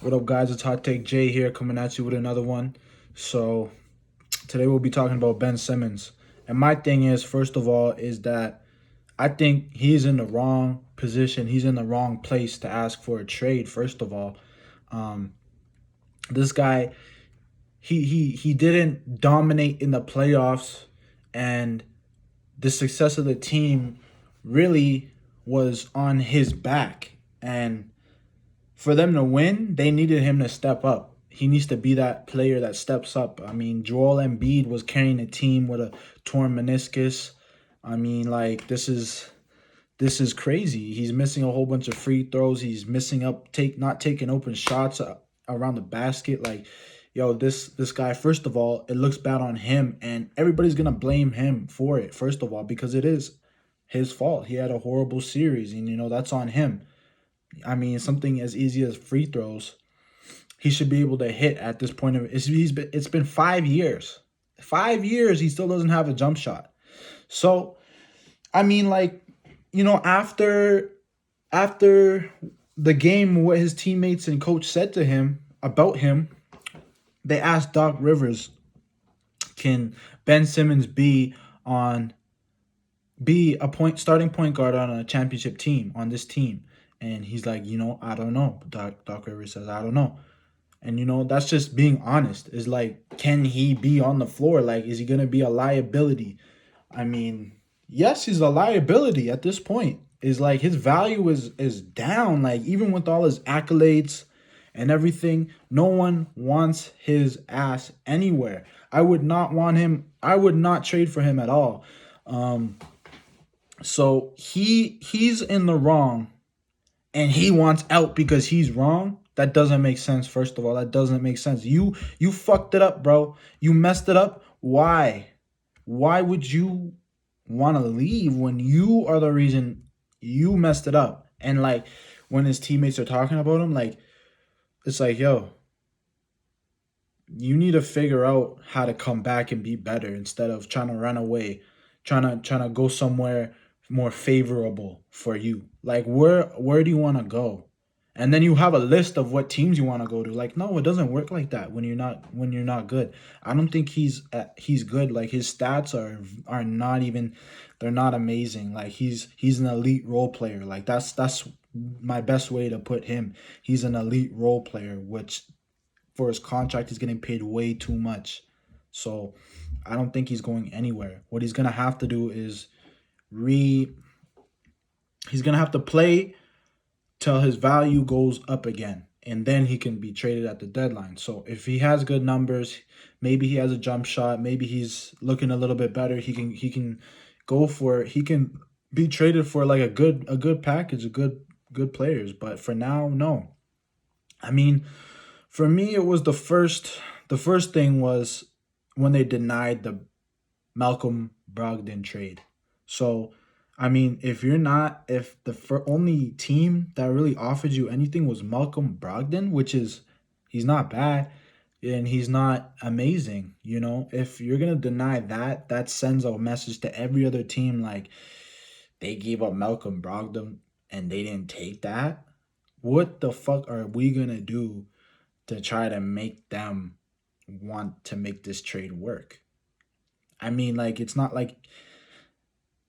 What up, guys? It's Hot Take Jay here coming at you with another one. So, today we'll be talking about Ben Simmons. And my thing is, first of all, is that I think he's in the wrong position. He's in the wrong place to ask for a trade, first of all. Um, this guy, he didn't dominate in the playoffs, and the success of the team really was on his back. And for them to win, they needed him to step up. He needs to be that player that steps up. I mean, Joel Embiid was carrying a team with a torn meniscus. I mean, like this is crazy. He's missing a whole bunch of free throws. He's missing up not taking open shots around the basket. Like, yo, this guy. First of all, it looks bad on him, and everybody's gonna blame him for it. First of all, because it is his fault. He had a horrible series, and that's on him. I mean, something as easy as free throws, he should be able to hit at this point of it's been 5 years. 5 years he still doesn't have a jump shot. So, I mean, like, after the game, what his teammates and coach said to him about him, they asked Doc Rivers, can Ben Simmons on be a starting point guard on a championship team, on this team? And he's like, I don't know. Doc Rivers says, I don't know. And that's just being honest. Is like, can he be on the floor? Like, is he gonna be a liability? I mean, yes, he's a liability at this point. Is like his value is down. Like, even with all his accolades and everything, no one wants his ass anywhere. I would not want him. I would not trade for him at all. So he's in the wrong, and he wants out because he's wrong. That doesn't make sense. First of all, that doesn't make sense. You fucked it up, bro. You messed it up. Why? Why would you want to leave when you are the reason you messed it up? And like, when his teammates are talking about him, like, it's like, yo, you need to figure out how to come back and be better instead of trying to run away, trying to go somewhere more favorable for you. Like, where do you want to go? And then you have a list of what teams you want to go to. Like, no, it doesn't work like that when you're not good. I don't think he's good. Like, his stats are not even, they're not amazing. Like, he's an elite role player. Like, that's my best way to put him. He's an elite role player, which for his contract he's getting paid way too much. So I don't think he's going anywhere. What he's gonna have to do is he's gonna have to play till his value goes up again, and then he can be traded at the deadline. So if he has good numbers, maybe he has a jump shot, maybe he's looking a little bit better, he can go for it. He can be traded for like a good package, good players. But for now, no. I mean, for me, it was the first thing was when they denied the Malcolm Brogdon trade. So, I mean, if the only team that really offered you anything was Malcolm Brogdon, which is, he's not bad and he's not amazing, if you're gonna deny that, that sends a message to every other team like, they gave up Malcolm Brogdon and they didn't take that. What the fuck are we gonna do to try to make them want to make this trade work? I mean, like, it's not like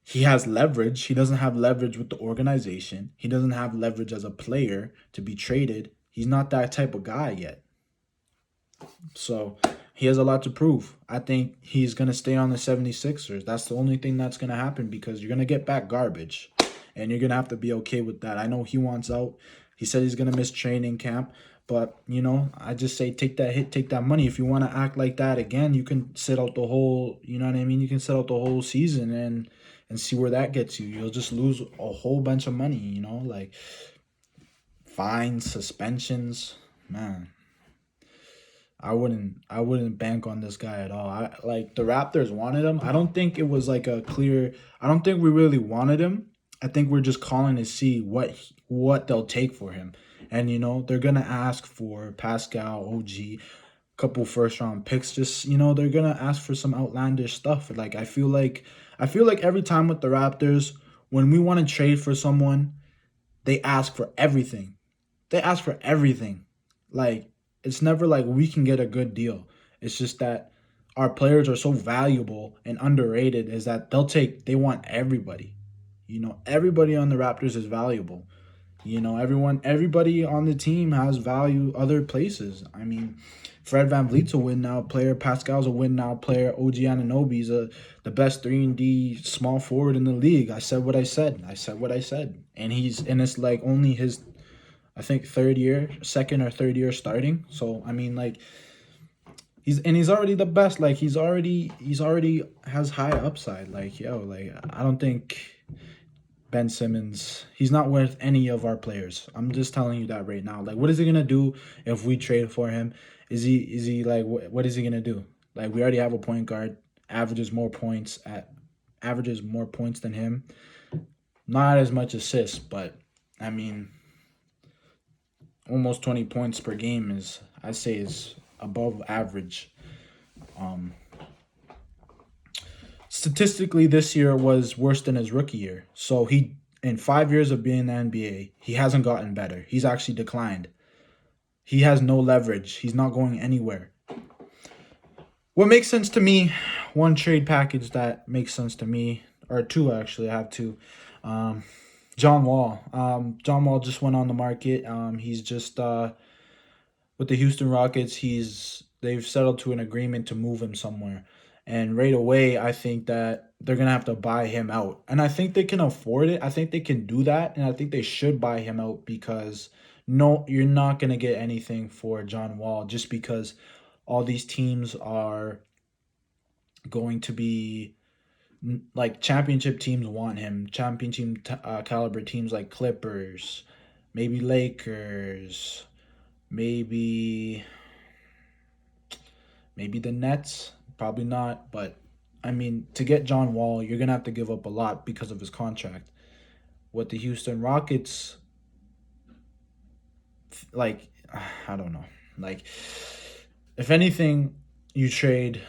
he has leverage. He doesn't have leverage with the organization. He doesn't have leverage as a player to be traded. He's not that type of guy yet. So he has a lot to prove. I think he's going to stay on the 76ers. That's the only thing that's going to happen, because you're going to get back garbage. And you're going to have to be okay with that. I know he wants out. He said he's going to miss training camp. But, I just say take that hit, take that money. If you want to act like that again, you can sit out the whole, you know what I mean? You can sit out the whole season and see where that gets you. You'll just lose a whole bunch of money, like fines, suspensions. Man, I wouldn't bank on this guy at all. I like the Raptors wanted him. I don't think it was like I don't think we really wanted him. I think we're just calling to see what they'll take for him. And they're gonna ask for Pascal, OG, couple first round picks. Just they're gonna ask for some outlandish stuff. Like, I feel like every time with the Raptors, when we want to trade for someone, they ask for everything. They ask for everything. Like, it's never like we can get a good deal. It's just that our players are so valuable and underrated is that they want everybody. Everybody on the Raptors is valuable. Everybody on the team has value other places. I mean, Fred VanVleet's a win now player. Pascal's a win now player. OG Anunoby's the best 3-and-D small forward in the league. I said what I said. I said what I said. And it's like only his, I think, second or third year starting. So, I mean, like, he's already the best. Like, he's already has high upside. Like, like, I don't think Ben Simmons, he's not worth any of our players. I'm just telling you that right now. Like, what is he gonna do if we trade for him? Is he like what is he gonna do? Like, we already have a point guard, averages more points than him. Not as much assists, but I mean, almost 20 points per game is above average. Um, Statistically, this year was worse than his rookie year. So he, in 5 years of being in the NBA, he hasn't gotten better. He's actually declined. He has no leverage. He's not going anywhere. What makes sense to me, one trade package that makes sense to me, or two actually, I have two. Um, John Wall. John Wall just went on the market. He's just with the Houston Rockets. They've settled to an agreement to move him somewhere. And right away, I think that they're gonna have to buy him out, and I think they can afford it. I think they can do that, and I think they should buy him out because no, you're not gonna get anything for John Wall just because all these teams are going to be like championship teams want him. Caliber teams like Clippers, maybe Lakers, maybe the Nets. Probably not, but I mean, to get John Wall, you're gonna have to give up a lot because of his contract. What the Houston Rockets, like, I don't know. Like, if anything, you trade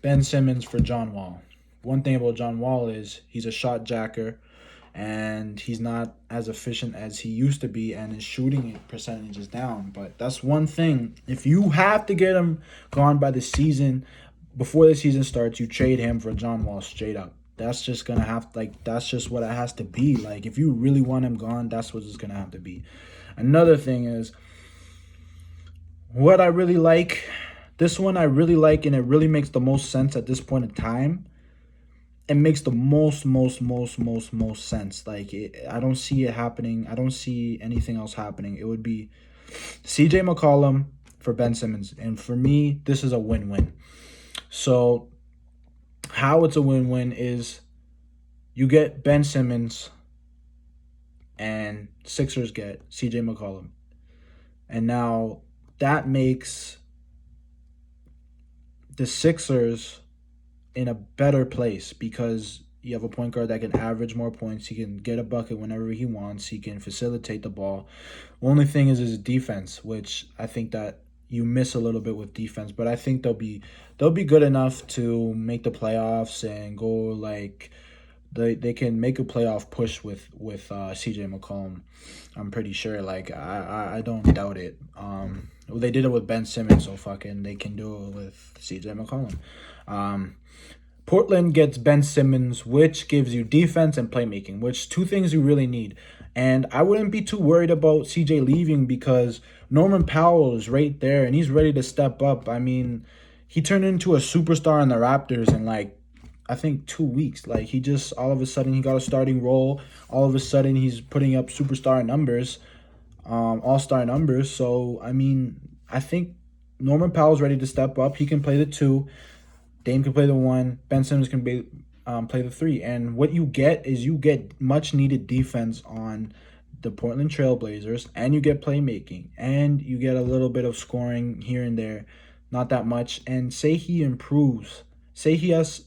Ben Simmons for John Wall. One thing about John Wall is he's a shot jacker, and he's not as efficient as he used to be, and his shooting percentage is down. But that's one thing. If you have to get him gone by the season, before the season starts, you trade him for John Wall straight up. That's just gonna have that's just what it has to be. Like, if you really want him gone, that's what it's gonna have to be. Another thing is what I really like. This one I really like, and it really makes the most sense at this point in time. It makes the most sense. Like, I don't see it happening. I don't see anything else happening. It would be CJ McCollum for Ben Simmons, and for me, this is a win-win. So, how it's a win-win is you get Ben Simmons and Sixers get CJ McCollum. And now that makes the Sixers in a better place because you have a point guard that can average more points. He can get a bucket whenever he wants. He can facilitate the ball. Only thing is his defense, which I think that you miss a little bit with defense, but I think they'll be good enough to make the playoffs and go like they can make a playoff push with CJ McCollum. I'm pretty sure. Like, I don't doubt it. They did it with Ben Simmons, so fucking they can do it with CJ McCollum. Portland gets Ben Simmons, which gives you defense and playmaking, which two things you really need. And I wouldn't be too worried about CJ leaving because Norman Powell is right there and he's ready to step up. I mean, he turned into a superstar in the Raptors in like, I think 2 weeks. Like, he just all of a sudden he got a starting role. All of a sudden he's putting up superstar numbers, all-star numbers. So, I mean, I think Norman Powell's ready to step up. He can play the 2. Dame can play the 1. Ben Simmons can play the 3. And what you get is you get much needed defense on the Portland Trailblazers, and you get playmaking, and you get a little bit of scoring here and there, not that much. And say he improves, say he has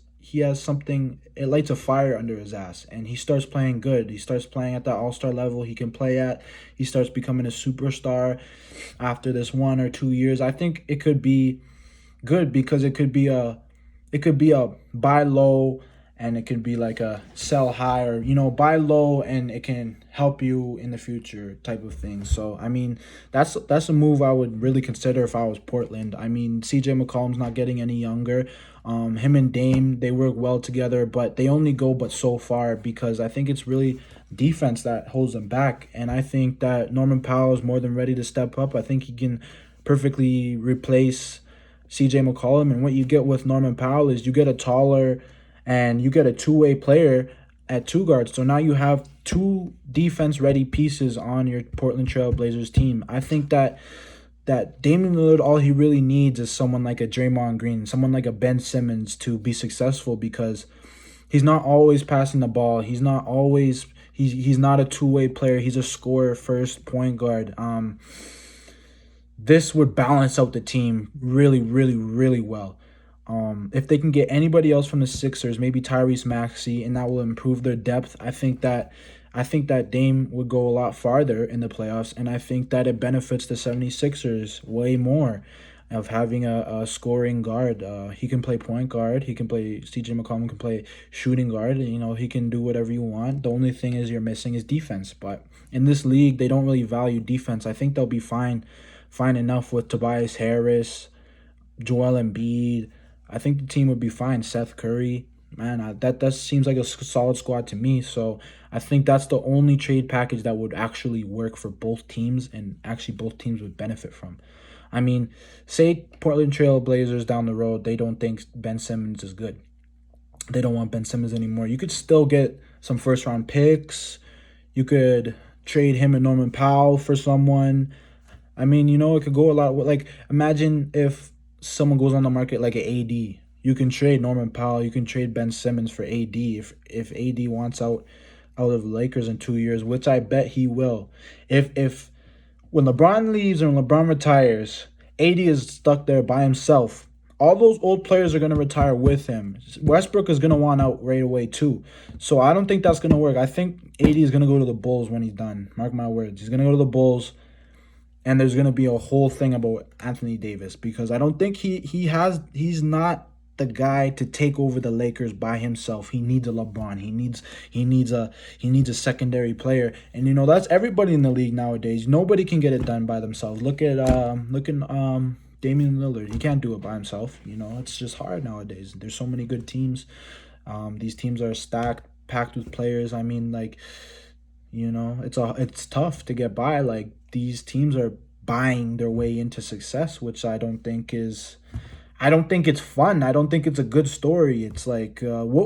something, it lights a fire under his ass, and he starts playing good. He starts playing at that all-star level he can play at. He starts becoming a superstar after this 1 or 2 years. I think it could be good because it could be a buy low and it can be like a sell high or buy low, and it can help you in the future type of thing. So I mean, that's a move I would really consider if I was Portland. I mean, CJ McCollum's not getting any younger. Him and Dame, they work well together, but they only go but so far, because I think it's really defense that holds them back. And I think that Norman Powell is more than ready to step up. I think he can perfectly replace CJ McCollum. And what you get with Norman Powell is you get a taller and you get a two-way player at two guards. So now you have two defense-ready pieces on your Portland Trail Blazers team. I think that Damian Lillard, all he really needs is someone like a Draymond Green, someone like a Ben Simmons to be successful, because he's not always passing the ball. He's not a two-way player. He's a scorer first point guard. This would balance out the team really, really, really well. If they can get anybody else from the Sixers, maybe Tyrese Maxey, and that will improve their depth. I think that Dame would go a lot farther in the playoffs, and I think that it benefits the 76ers way more of having a scoring guard. He can play point guard. He can play CJ McCollum can play shooting guard. He can do whatever you want. The only thing is you're missing is defense. But in this league, they don't really value defense. I think they'll be fine enough with Tobias Harris, Joel Embiid. I think the team would be fine. Seth Curry, man, that seems like a solid squad to me. So I think that's the only trade package that would actually work for both teams, and actually both teams would benefit from. I mean, say Portland Trail Blazers down the road, they don't think Ben Simmons is good. They don't want Ben Simmons anymore. You could still get some first round picks. You could trade him and Norman Powell for someone. I mean, it could go a lot. Like, imagine if someone goes on the market like an AD. You can trade Norman Powell. You can trade Ben Simmons for AD if AD wants out of the Lakers in 2 years, which I bet he will. If when LeBron leaves and when LeBron retires, AD is stuck there by himself. All those old players are going to retire with him. Westbrook is going to want out right away too. So I don't think that's going to work. I think AD is going to go to the Bulls when he's done. Mark my words. He's going to go to the Bulls. And there's going to be a whole thing about Anthony Davis, because I don't think he's not the guy to take over the Lakers by himself. He needs a LeBron. He needs a secondary player. And that's everybody in the league nowadays. Nobody can get it done by themselves. Look at Damian Lillard. He can't do it by himself. It's just hard nowadays. There's so many good teams. These teams are stacked, packed with players. I mean, like, it's tough to get by. Like, these teams are buying their way into success, which I don't think it's fun. I don't think it's a good story. It's like, what